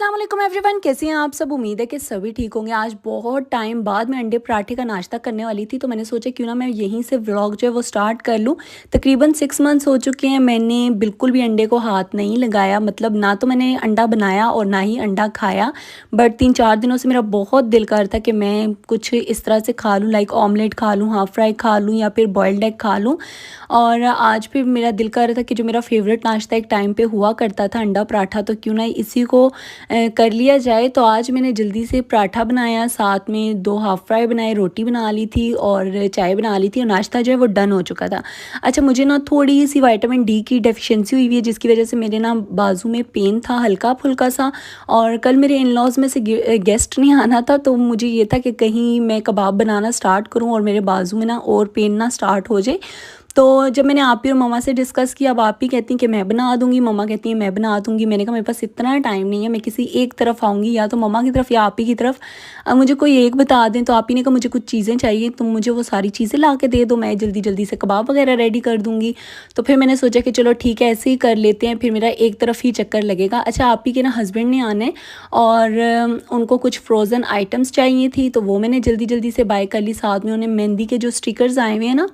अस्सलाम वालेकुम एवरीवन, कैसे हैं आप सब। उम्मीद है कि सभी ठीक होंगे। आज बहुत टाइम बाद मैं अंडे पराठे का नाश्ता करने वाली थी, तो मैंने सोचा क्यों ना मैं यहीं से व्लॉग जो है वो स्टार्ट कर लूँ। तकरीबन 6 मंथ्स हो चुके हैं, मैंने बिल्कुल भी अंडे को हाथ नहीं लगाया। मतलब ना तो मैंने अंडा बनाया और ना ही अंडा खाया। बट 3-4 दिनों से मेरा बहुत दिल कर था कि मैं कुछ इस तरह से खा लूँ, लाइक ऑमलेट खा लूँ, हाफ़ फ्राई खा लूँ या फिर बॉयल्ड एग खा लूँ। और आज फिर मेरा दिल कर रहा था कि जो मेरा फेवरेट नाश्ता एक टाइम पे हुआ करता था अंडा पराठा, तो क्यों ना इसी को कर लिया जाए। तो आज मैंने जल्दी से पराठा बनाया, साथ में 2 हाफ़ फ्राई बनाए, रोटी बना ली थी और चाय बना ली थी और नाश्ता जो है वो डन हो चुका था। अच्छा, मुझे ना थोड़ी-सी विटामिन डी की डेफ़िशिएंसी हुई है, जिसकी वज़ह से मेरे ना बाजू में पेन था हल्का-फुल्का सा। और कल मेरे इन-लॉज़ में से गेस्ट नहीं आना था, तो मुझे ये था कि कहीं मैं कबाब बनाना स्टार्ट करूँ और मेरे बाजू में ना और पेन ना स्टार्ट हो जाए। तो जब मैंने आप ही और मम्मा से डिस्कस किया, अब आप ही कहती हैं कि मैं बना दूँगी, मम्मा कहती हैं मैं बना दूँगी। मैंने कहा मेरे पास इतना टाइम नहीं है, मैं किसी एक तरफ आऊँगी, या तो मम्मा की तरफ या आप ही की तरफ। अब मुझे कोई एक बता दें। तो आप ही ने कहा मुझे कुछ चीज़ें चाहिए, तुम मुझे वो सारी चीज़ें ला के दे दो, मैं जल्दी-जल्दी से कबाब वगैरह रेडी कर दूँगी। तो फिर मैंने सोचा कि चलो ठीक है, ऐसे ही कर लेते हैं, फिर मेरा एक तरफ ही चक्कर लगेगा। अच्छा, आप ही के ना हस्बैंड ने आना है और उनको कुछ फ्रोज़न आइटम्स चाहिए थी, तो वो मैंने जल्दी-जल्दी से बाय कर ली। साथ में उन्हें मेहंदी के जो स्टिकर्स आए हुए हैं ना,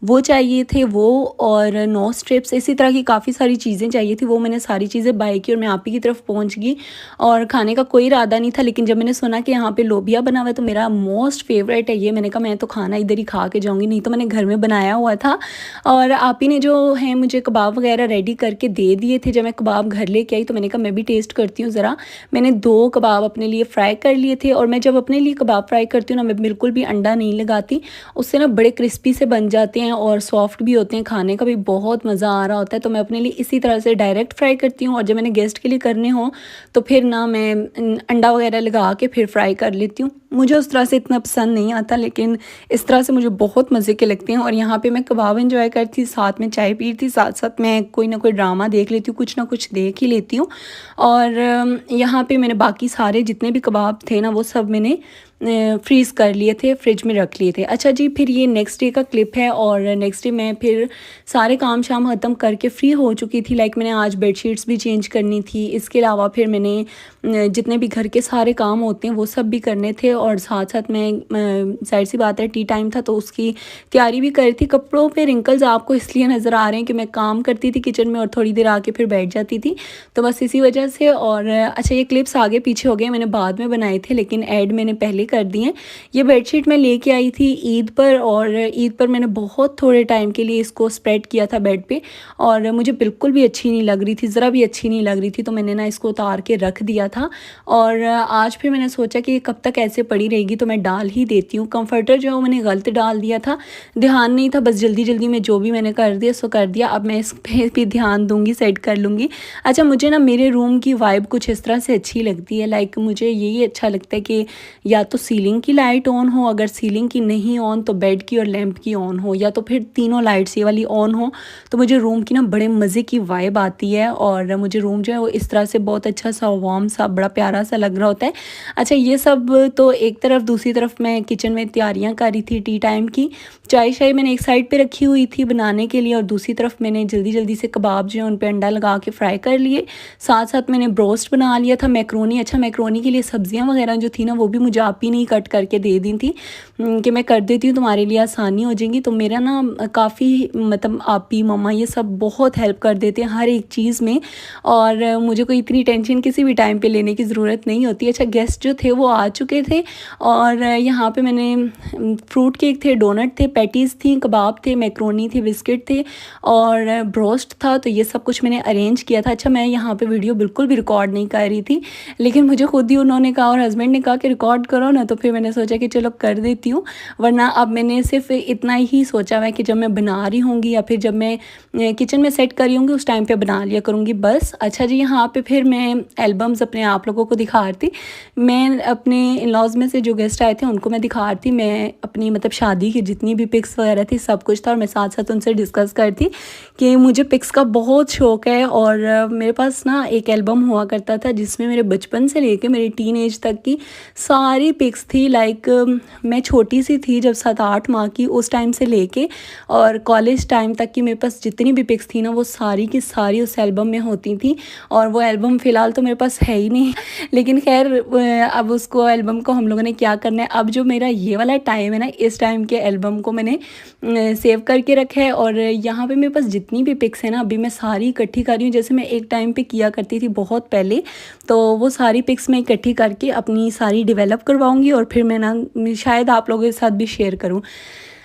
वो चाहिए थे वो, और नो स्ट्रिप्स, इसी तरह की काफ़ी सारी चीज़ें चाहिए थी। वो मैंने सारी चीज़ें बाय की और मैं आप ही की तरफ पहुंच गई। और खाने का कोई इरादा नहीं था, लेकिन जब मैंने सुना कि यहाँ पे लोबिया बना हुआ है, तो मेरा मोस्ट फेवरेट है ये। मैंने कहा मैं तो खाना इधर ही खा के जाऊँगी, नहीं तो मैंने घर में बनाया हुआ था। और आप ही ने जो है मुझे कबाब वगैरह रेडी करके दे दिए थे। जब मैं कबाब घर लेके आई तो मैंने कहा मैं भी टेस्ट करती हूँ ज़रा। मैंने 2 कबाब अपने लिए फ़्राई कर लिए थे, और मैं जब अपने लिए कबाब फ्राई करती हूँ ना, मैं बिल्कुल भी अंडा नहीं लगाती। उससे ना बड़े क्रिस्पी से बन जाते हैं और सॉफ्ट भी होते हैं, खाने का भी बहुत मज़ा आ रहा होता है। तो मैं अपने लिए इसी तरह से डायरेक्ट फ्राई करती हूँ, और जब मैंने गेस्ट के लिए करने हों तो फिर ना मैं अंडा वगैरह लगा के फिर फ्राई कर लेती हूँ। मुझे उस तरह से इतना पसंद नहीं आता, लेकिन इस तरह से मुझे बहुत मज़े के लगते हैं। और यहाँ पे मैं कबाब एंजॉय करती थी, साथ में चाय पी थी, साथ साथ मैं कोई ना कोई ड्रामा देख लेती हूँ, कुछ ना कुछ देख ही लेती हूँ। और यहाँ पे मैंने बाकी सारे जितने भी कबाब थे ना, वो सब मैंने फ्रीज़ कर लिए थे, फ्रिज में रख लिए थे। अच्छा जी, फिर ये नेक्स्ट डे का क्लिप है, और नेक्स्ट डे मैं फिर सारे काम शाम ख़त्म करके फ्री हो चुकी थी। लाइक मैंने आज बेडशीट्स भी चेंज करनी थी, इसके अलावा फिर मैंने जितने भी घर के सारे काम होते हैं वो सब भी करने थे। और साथ साथ मैं ज़ाहिर सी बात है टी टाइम था, तो उसकी तैयारी भी करी थी। कपड़ों पे रिंकल्स आपको इसलिए नज़र आ रहे हैं कि मैं काम करती थी किचन में और थोड़ी देर आके फिर बैठ जाती थी, तो बस इसी वजह से। और अच्छा, ये क्लिप्स आगे पीछे हो गए, मैंने बाद में बनाए थे, लेकिन ऐड मैंने पहले कर दिए। ये बेडशीट मैं लेके आई थी ईद पर, और ईद पर मैंने बहुत थोड़े टाइम के लिए इसको स्प्रेड किया था बेड पे, और मुझे बिल्कुल भी अच्छी नहीं लग रही थी, ज़रा भी अच्छी नहीं लग रही थी, तो मैंने ना इसको उतार के रख दिया था। और आज फिर मैंने सोचा कि कब तक ऐसे पड़ी रहेगी, तो मैं डाल ही देती हूँ। कंफर्टर जो है वो मैंने गलत डाल दिया था, ध्यान नहीं था, बस जल्दी जल्दी में जो भी मैंने कर दिया सो कर दिया। अब मैं इस पर भी ध्यान दूँगी, सेट कर लूँगी। अच्छा, मुझे ना मेरे रूम की वाइब कुछ इस तरह से अच्छी लगती है। लाइक मुझे यही अच्छा लगता है कि या तो सीलिंग की लाइट ऑन हो, अगर सीलिंग की नहीं ऑन तो बेड की और लैंप की ऑन हो, या तो फिर तीनों लाइट्स ये वाली ऑन हो, तो मुझे रूम की ना बड़े मज़े की वाइब आती है। और मुझे रूम जो है वो इस तरह से बहुत अच्छा सा वार्म सा बड़ा प्यारा सा लग रहा होता है। अच्छा, ये सब तो एक तरफ, दूसरी तरफ मैं किचन में तैयारियाँ कर रही थी टी टाइम की। चाय शाय मैंने एक साइड पे रखी हुई थी बनाने के लिए, और दूसरी तरफ मैंने जल्दी जल्दी से कबाब जो है उन पे अंडा लगा के फ्राई कर लिए। साथ साथ मैंने ब्रोस्ट बना लिया था, मैक्रोनी। अच्छा, मैक्रोनी के लिए सब्जियां वगैरह जो थी ना, वो भी मुझे आप ही नहीं कट करके दे दी थी कि मैं कर देती हूँ, तुम्हारे लिए आसानी हो जाएगी। तो मेरा ना काफ़ी मतलब आप ही मम्मा ये सब बहुत हेल्प कर देते हैं हर एक चीज़ में, और मुझे कोई इतनी टेंशन किसी भी टाइम पे लेने की ज़रूरत नहीं होती। अच्छा, गेस्ट जो थे वो आ चुके थे, और यहाँ पे मैंने फ्रूट केक थे, डोनट थे, पैटीज़ थी, कबाब थे, मैक्रोनी थी, बिस्किट थे, और ब्रोस्ट था। तो ये सब कुछ मैंने अरेंज किया था। अच्छा, मैं यहाँ पे वीडियो बिल्कुल भी रिकॉर्ड नहीं कर रही थी, लेकिन मुझे खुद ही उन्होंने कहा और हस्बैंड ने कहा कि रिकॉर्ड करो ना, तो फिर मैंने सोचा कि चलो कर देती हूँ। वरना अब मैंने सिर्फ इतना ही सोचा हुआ है कि जब मैं बना रही होंगी या फिर जब मैं किचन में सेट कर रही होंगी उस टाइम पे बना लिया करूँगी बस। अच्छा जी, यहाँ पे फिर मैं एल्बम्स अपने आप लोगों को दिखा रही थी। मैं अपने इन-लॉज़ में से जो गेस्ट आए थे उनको मैं दिखा रही थी, मैं अपनी मतलब शादी की जितनी भी पिक्स वगैरह थी सब कुछ था, और मैं साथ साथ उनसे डिस्कस करती कि मुझे पिक्स का बहुत शौक़ है। और मेरे पास ना एक एल्बम हुआ करता था जिसमें मेरे बचपन से लेके मेरे टीन एज तक की सारी पिक्स थी लाइक मैं छोटी सी थी जब 7-8 माह की, उस टाइम से लेके और कॉलेज टाइम तक की मेरे पास जितनी भी पिक्स थी ना वो सारी की सारी उस एल्बम में होती थी। और वो एल्बम फ़िलहाल तो मेरे पास है ही नहीं लेकिन खैर अब उसको एल्बम को हम लोगों ने क्या करना है, अब जो मेरा ये वाला टाइम है ना, इस टाइम के एल्बम को मैंने सेव करके रखा है। और यहाँ पे मेरे पास जितनी भी पिक्स हैं ना अभी मैं सारी इकट्ठी कर रही हूँ, जैसे मैं एक टाइम पे किया करती थी बहुत पहले। तो वो सारी पिक्स मैं इकट्ठी करके अपनी सारी डेवलप करवाऊँगी और फिर मैं ना शायद आप लोगों के साथ भी शेयर करूँ।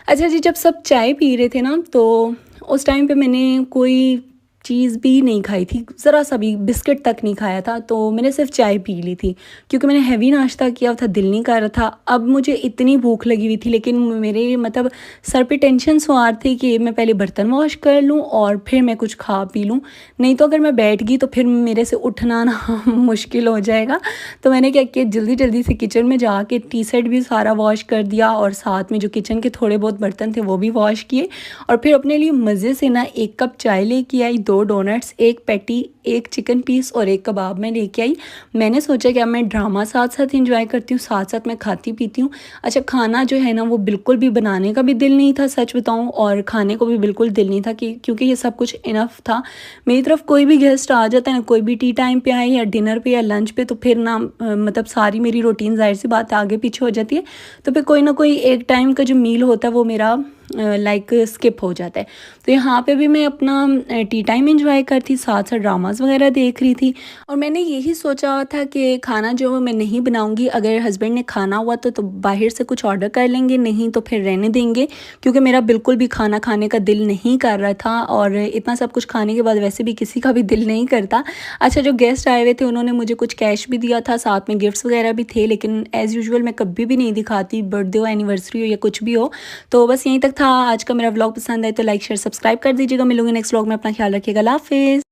अच्छा जी, जब सब चाय पी रहे थे ना तो उस टाइम पे मैंने कोई चीज़ भी नहीं खाई थी, ज़रा सा भी बिस्किट तक नहीं खाया था, तो मैंने सिर्फ चाय पी ली थी क्योंकि मैंने हैवी नाश्ता किया था, दिल नहीं कर रहा था। अब मुझे इतनी भूख लगी हुई थी लेकिन मेरे मतलब सर पे टेंशन सवार थी कि मैं पहले बर्तन वॉश कर लूँ और फिर मैं कुछ खा पी लूँ, नहीं तो अगर मैं बैठ गई तो फिर मेरे से उठना ना मुश्किल हो जाएगा। तो मैंने क्या किया, जल्दी जल्दी से किचन में जाके टी शर्ट भी सारा वॉश कर दिया और साथ में जो किचन के थोड़े बहुत बर्तन थे वो भी वॉश किए। और फिर अपने लिए मज़े से ना 1 कप चाय लेके आई, 2 डोनट्स, 1 पैटी, 1 चिकन पीस और 1 कबाब मैं लेके आई। मैंने सोचा कि अब मैं ड्रामा साथ साथ इंजॉय करती हूँ, साथ साथ मैं खाती पीती हूँ। अच्छा, खाना जो है ना वो बिल्कुल भी बनाने का भी दिल नहीं था सच बताऊँ, और खाने को भी बिल्कुल दिल नहीं था कि क्योंकि ये सब कुछ इनफ था। मेरी तरफ कोई भी गेस्ट आ जाता है ना, कोई भी टी टाइम पे आए या डिनर पे या लंच पे, तो फिर ना मतलब सारी मेरी रूटीन ज़ाहिर सी बात है आगे पीछे हो जाती है। तो फिर कोई ना कोई एक टाइम का जो मील होता है वो मेरा लाइक स्किप हो जाता है। तो यहाँ पे भी मैं अपना टी टाइम एंजॉय करती, साथ साथ ड्रामास वगैरह देख रही थी। और मैंने यही सोचा हुआ था कि खाना जो मैं नहीं बनाऊंगी, अगर हस्बैंड ने खाना हुआ तो बाहर से कुछ ऑर्डर कर लेंगे, नहीं तो फिर रहने देंगे क्योंकि मेरा बिल्कुल भी खाना खाने का दिल नहीं कर रहा था और इतना सब कुछ खाने के बाद वैसे भी किसी का भी दिल नहीं करता। अच्छा, जो गेस्ट आए हुए थे उन्होंने मुझे कुछ कैश भी दिया था, साथ में गिफ्ट्स वगैरह भी थे, लेकिन एज़ यूजुअल मैं कभी भी नहीं दिखाती, बर्थडे हो, एनिवर्सरी हो या कुछ भी हो। तो बस यहीं तक था आज का मेरा व्लॉग। पसंद आए तो लाइक शेयर सब्सक्राइब कर दीजिएगा। मिलूंगी नेक्स्ट व्लॉग में, अपना ख्याल रखिएगा। अल्लाह हाफिज़।